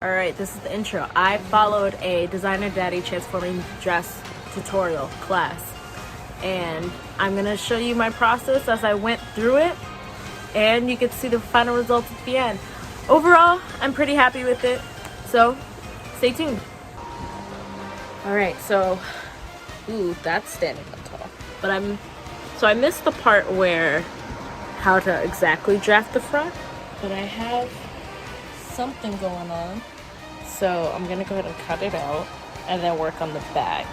Alright, this is the intro. I followed a Designer Daddy transforming dress tutorial class, and I'm going to show you my process as I went through it, and you can see the final results at the end. Overall, I'm pretty happy with it, so stay tuned. Alright, so, that's standing up tall. But I missed the part where how to exactly draft the front, but I have something going on, so I'm gonna go ahead and cut it out and then work on the back,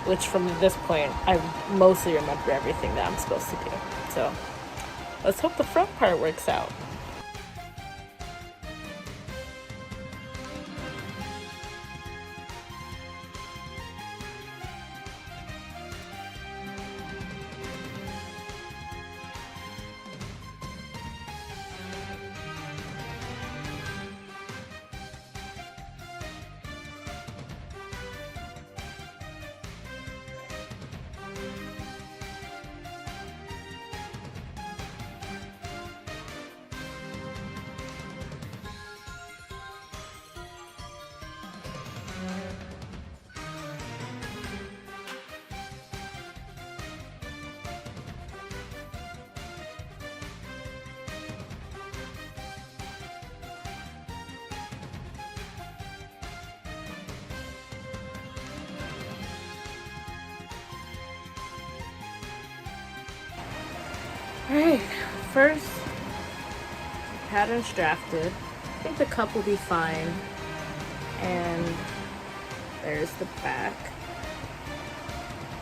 which from this point I mostly remember everything that I'm supposed to do. So let's hope the front part works out. Alright, first, pattern's drafted. I think the cup will be fine. And there's the back.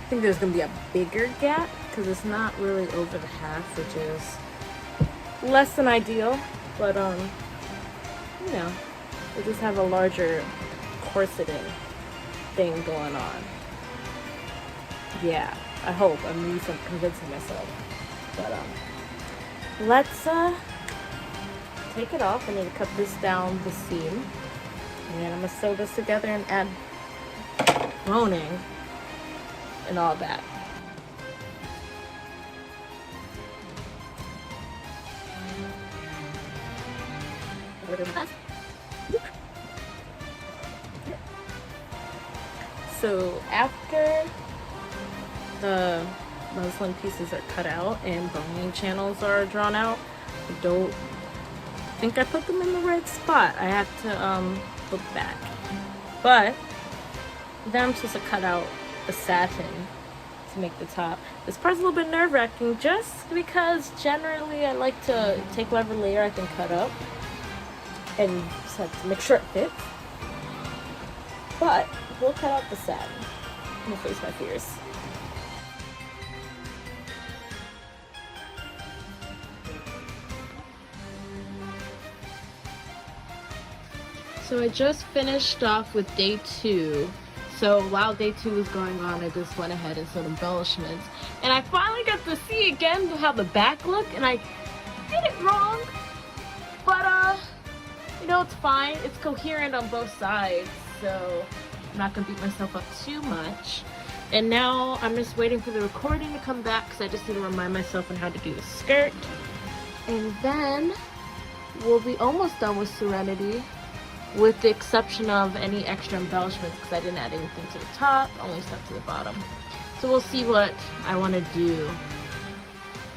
I think there's going to be a bigger gap because it's not really over the half, which is less than ideal. But, you know, we'll just have a larger corseting thing going on. Yeah, I hope. I'm convincing myself. But let's take it off. I need to cut this down the seam, and then I'm gonna sew this together and add boning and all that. So after the muslin pieces are cut out and boning channels are drawn out, I don't think I put them in the right spot. I have to look back. But then I'm supposed to cut out the satin to make the top. This part's a little bit nerve-wracking just because generally I like to take whatever layer I can cut up and just have to make sure it fits. But we'll cut out the satin. I'm gonna face my fears. So I just finished off with day 2. So while day 2 was going on, I just went ahead and sewed embellishments. And I finally got to see again how the back looked, and I did it wrong. But you know, it's fine. It's coherent on both sides, so I'm not gonna beat myself up too much. And now I'm just waiting for the recording to come back because I just need to remind myself on how to do the skirt. And then we'll be almost done with Serenity, with the exception of any extra embellishments because I didn't add anything to the top, only stuff to the bottom. So we'll see what I want to do.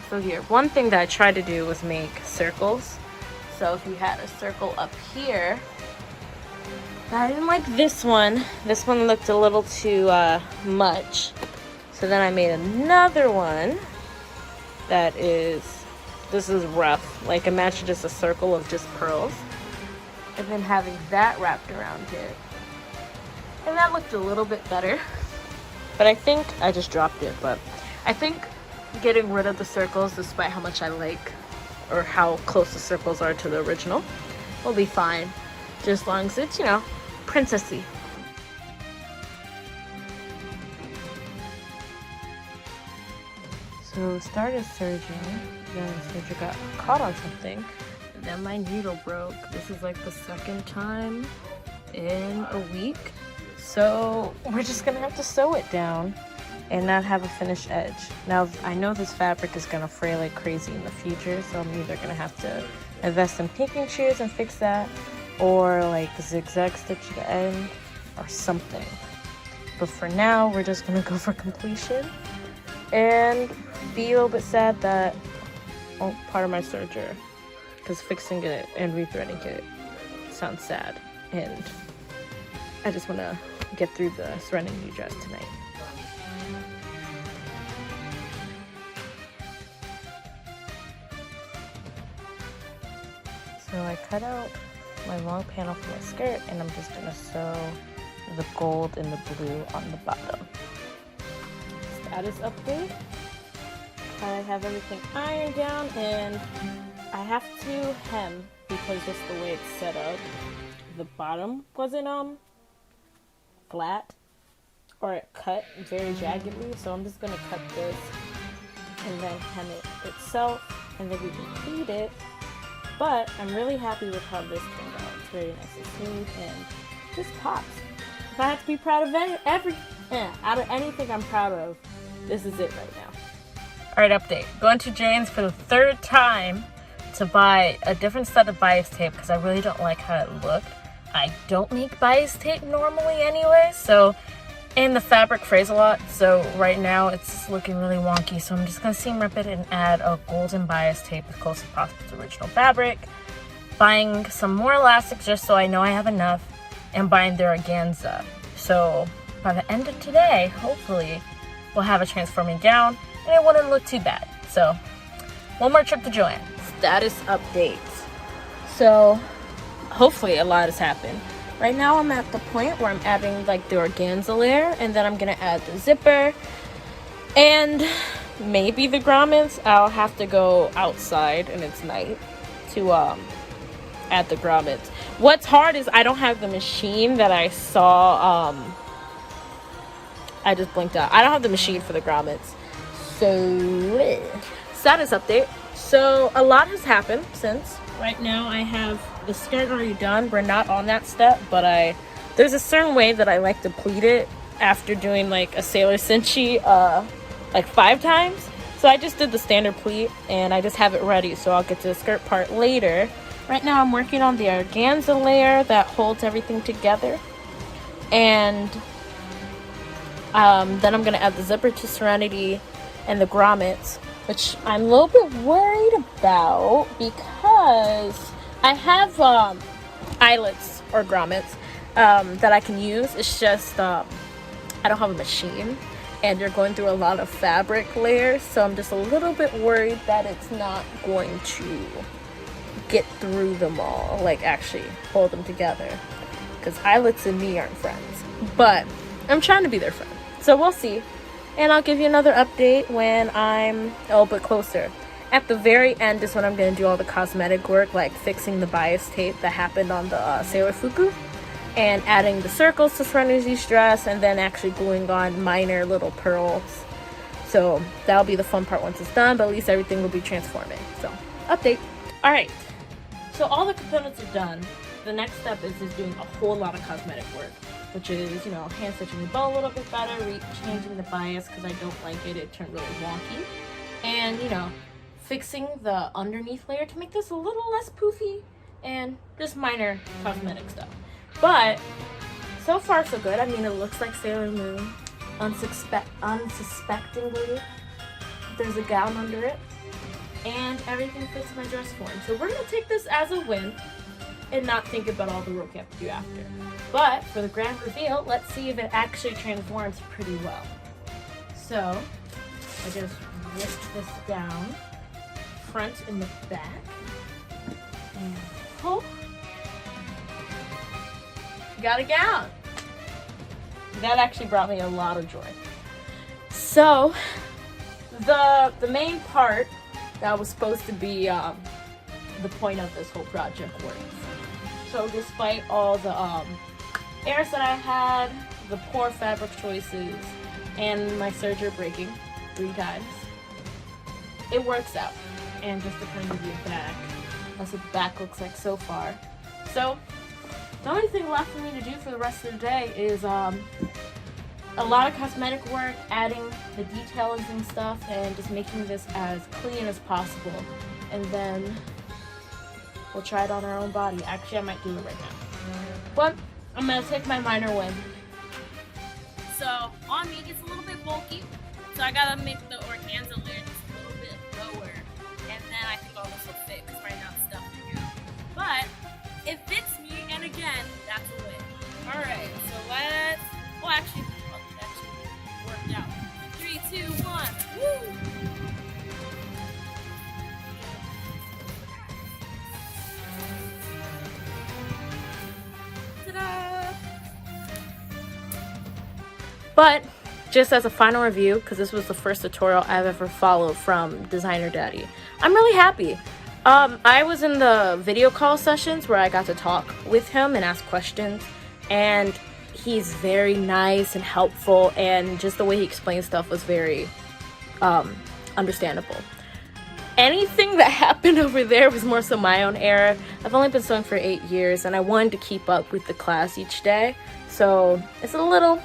So here, one thing that I tried to do was make circles. So if you had a circle up here, I didn't like this one. This one looked a little too much. So then I made another one that is, this is rough. Like imagine just a circle of just pearls. And then having that wrapped around it. And that looked a little bit better. But I think I just dropped it. But I think getting rid of the circles, despite how much I like or how close the circles are to the original, will be fine. Just as long as it's, you know, princessy. So started serging, then the serger got caught on something. Then my needle broke. This is like the second time in a week. So we're just gonna have to sew it down and not have a finished edge. Now, I know this fabric is gonna fray like crazy in the future, so I'm either gonna have to invest in pinking shears and fix that, or like zigzag stitch at the end or something. But for now, we're just gonna go for completion and be a little bit sad that, oh, part of my serger, because fixing it and rethreading it sounds sad, and I just want to get through the Serenity dress tonight. So I cut out my long panel for my skirt, and I'm just gonna sew the gold and the blue on the bottom. Status update. I have everything ironed down, and I have to hem because just the way it's set up, the bottom wasn't flat, or it cut very jaggedly, so I'm just gonna cut this and then hem it itself, and then we complete it. But I'm really happy with how this turned out. It's very nice and smooth and just pops. If I have to be proud of out of anything I'm proud of, this is it right now. Alright, update. Going to Jane's for the third time to buy a different set of bias tape because I really don't like how it looked. I don't make bias tape normally anyway, and the fabric frays a lot, so right now it's looking really wonky, so I'm just going to seam rip it and add a golden bias tape as close as possible to the original fabric, buying some more elastic just so I know I have enough, and buying the organza. So by the end of today, hopefully, we'll have a transforming gown, and it wouldn't look too bad. So, one more trip to Joann. Status updates. So, hopefully a lot has happened. Right now I'm at the point where I'm adding like the organza layer, and then I'm gonna add the zipper and maybe the grommets. I'll have to go outside and it's night to add the grommets. What's hard is I don't have the machine that I saw. I just blinked out. I don't have the machine for the grommets. So, status update. So a lot has happened since. Right now I have the skirt already done. We're not on that step, but there's a certain way that I like to pleat it after doing like a Sailor Senshi like 5 times. So I just did the standard pleat and I just have it ready, so I'll get to the skirt part later. Right now I'm working on the organza layer that holds everything together, and then I'm gonna add the zipper to Serenity and the grommets, which I'm a little bit worried about because I have eyelets or grommets that I can use. It's just I don't have a machine, and you're going through a lot of fabric layers, so I'm just a little bit worried that it's not going to get through them all, like actually hold them together, because eyelets and me aren't friends, but I'm trying to be their friend, so we'll see. And I'll give you another update when I'm a little bit closer. At the very end is when I'm going to do all the cosmetic work, like fixing the bias tape that happened on the Sailor Fuku, and adding the circles to Serenity's dress, and then actually gluing on minor little pearls. So that'll be the fun part once it's done, but at least everything will be transforming. So, update. Alright, so all the components are done. The next step is just doing a whole lot of cosmetic work, which is, hand stitching the bow a little bit better, changing the bias because I don't like it. It turned really wonky. And, fixing the underneath layer to make this a little less poofy, and just minor cosmetic stuff. But so far so good. I mean, it looks like Sailor Moon unsuspectingly. There's a gown under it, and everything fits my dress form. So we're gonna take this as a win and not think about all the work you have to do after. But for the grand reveal, let's see if it actually transforms pretty well. So I just lift this down, front and the back, and pull. Got a gown. That actually brought me a lot of joy. So the main part that was supposed to be the point of this whole project works. So despite all the errors that I had, the poor fabric choices, and my serger breaking 3 times, it works out. And just to kind of give you a back, that's what the back looks like so far. So the only thing left for me to do for the rest of the day is a lot of cosmetic work, adding the details and stuff, and just making this as clean as possible. And then we'll try it on our own body. Actually, I might do it right now. But I'm gonna take my minor win. So on me, it's a little bit bulky, so I gotta make the organza layer just a little bit lower, and then I think all this will fit, because right now it's stuffing out. But it fits me, and again, that's a win. Alright, so let's, well actually, that actually worked out. 3, 2, 1, woo! But just as a final review, because this was the first tutorial I've ever followed from Designer Daddy, I'm really happy. I was in the video call sessions where I got to talk with him and ask questions, and he's very nice and helpful, and just the way he explains stuff was very understandable. Anything that happened over there was more so my own error. I've only been sewing for 8 years, and I wanted to keep up with the class each day, so it's a little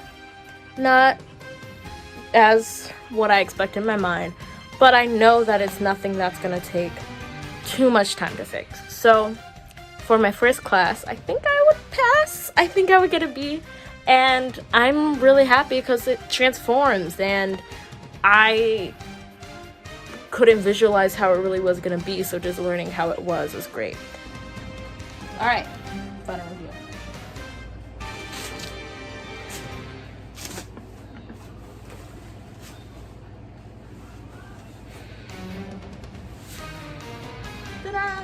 not as what I expect in my mind, but I know that it's nothing that's gonna take too much time to fix. So for my first class, I think I would pass. I think I would get a B, and I'm really happy because it transforms, and I couldn't visualize how it really was gonna be, so just learning how it was great. All right, final review. Ta-da!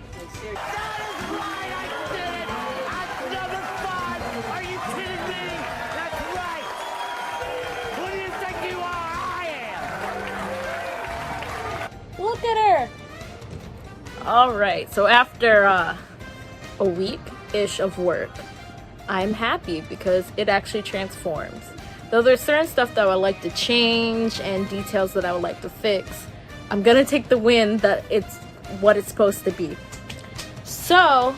That is right, I did it! That's number 5! Are you kidding me? That's right! Who do you think you are? I am! Look at her! Alright, so after a week-ish of work, I'm happy because it actually transforms. Though there's certain stuff that I would like to change and details that I would like to fix, I'm gonna take the win that it's what it's supposed to be. So,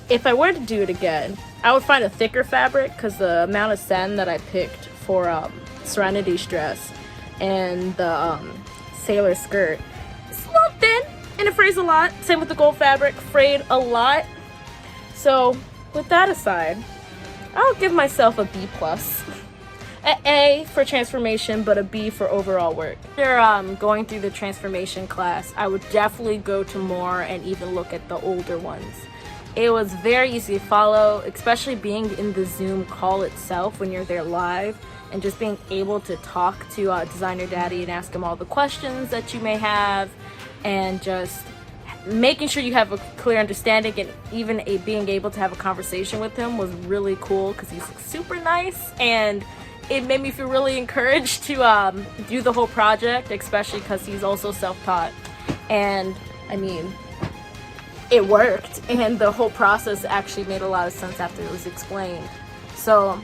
if I were to do it again, I would find a thicker fabric, because the amount of satin that I picked for Serenity's dress and the sailor skirt is a little thin and it frays a lot. Same with the gold fabric, frayed a lot. So, with that aside, I'll give myself a B+. An A for transformation, but a B for overall work. After going through the transformation class, I would definitely go to more and even look at the older ones. It was very easy to follow, especially being in the Zoom call itself when you're there live, and just being able to talk to Designer Daddy and ask him all the questions that you may have, and just making sure you have a clear understanding, and even being able to have a conversation with him was really cool because he's super nice, and it made me feel really encouraged to do the whole project, especially because he's also self-taught. And I mean, it worked, and the whole process actually made a lot of sense after it was explained. So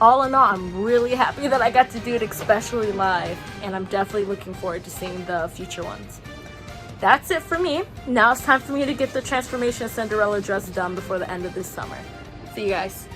all in all, I'm really happy that I got to do it, especially live, and I'm definitely looking forward to seeing the future ones. That's it for me. Now it's time for me to get the transformation Cinderella dress done before the end of this summer. See you guys.